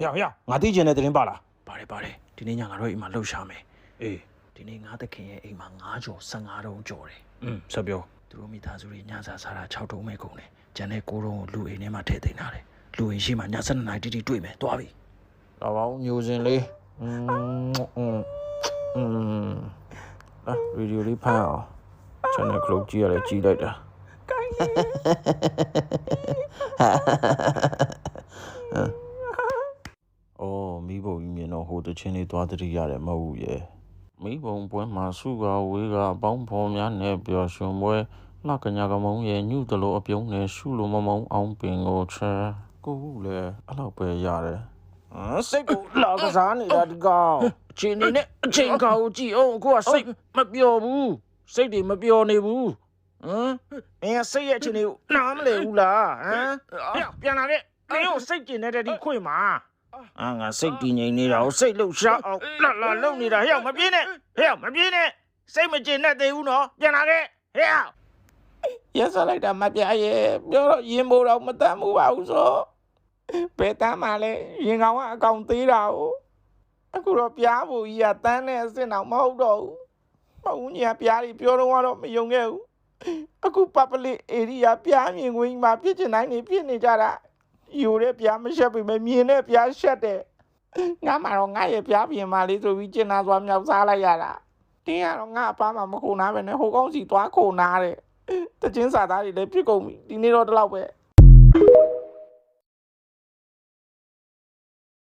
呀，我对今天的人罢了。ပါတယ်ဒီနေ့ညငါတို့အိမ်မှာလှုပ်ရှားမယ်အေးဒီနေ့ငါသခင်ရဲ့အိမ်မှာ9ကျော်15တုံးကျော်တယ်ဆက်ပြောသူတို့မိသားစုတွေညစာစားတာ6တုံးပဲကုန်တယ်ကျန်တဲ့9တုံးကိုလူအိမ်ထဲမှာထည့်သိမ်းထားတယ်လူအိမ်ရှိမှည7နာရီတိတိတွေ့မယ်သွားပြီ 老王牛人嘞，radio 里拍啊，真的可记来记来的。哦，米包里面呢，好多钱里多的也来买物业。米包本嘛苏个为个帮旁边那表兄妹，那个那个梦也牛的路边呢，苏路毛毛昂边我吃，够嘞，阿老伯也嘞。စိတ်ကိုလာကစားနေတာဒီကောင်အချိန်နေနဲ့အချိန်ကောက်ကြည့်အောင်ကိုကစိတ်မပျော်ဘူးစိတ်တွေမပျော်နေဘူးအင်းစိတ်ရဲ့အချိန်တွေကိုနားမလဲဘူးလားပြန်လာတဲ့မင်းကိုစိတ်ကျင်နေတဲ့ဒီခွင့်မှာငါစိတ်တည်ငြိမ်နေတာကိုစိတ်လှုပ်ရှားအောင်လာလုံနေတာဟဲ့မပြေးနဲ့မပြေးနဲ့စိတ်မကျင်နဲ့သေးဘူးနော်ပြန်လာခဲ့ဟဲ့ရက်စလိုက်တာမပြရဲ့ပြောတော့ရင်မိုးတော့မတတ်မှုပါဘူးဆိုဘယ်တမ်းမှလည်းရင်ကောင်ကအကောင်သေးတာကိုအခုတော့ပြားဖို့ကြီးကတန်းနဲ့အစ်စ်တော့မဟုတ်တော့ဘူးမဟုတ်ညီကပြားတွေပြောတော့ကတော့မယုံခဲ့ဘူးအခုပပလစ်ဧရိယာပြားမြင်ခွင်းမှာဖြစ်ချင်တိုင်းနေဖြစ်နေကြတာယူတဲ့ပြားမရှက်ပေမဲ့မြင်တဲ့ပြားရှက်တယ်ငါမှတော့ငါရဲ့ပြားပြင်မာလေးဆိုပြီးကျင်နာစွာမြောက်စားလိုက်ရတာတင်းကတော့ငါအပားမှမခုန်နာပဲနဲ့ဟိုကောင်းစီသွားခုန်နာတယ်တချင်းစာသားတွေလည်းပြစ်ကုန်ပြီဒီနေ့တော့ဒီလောက်ပဲ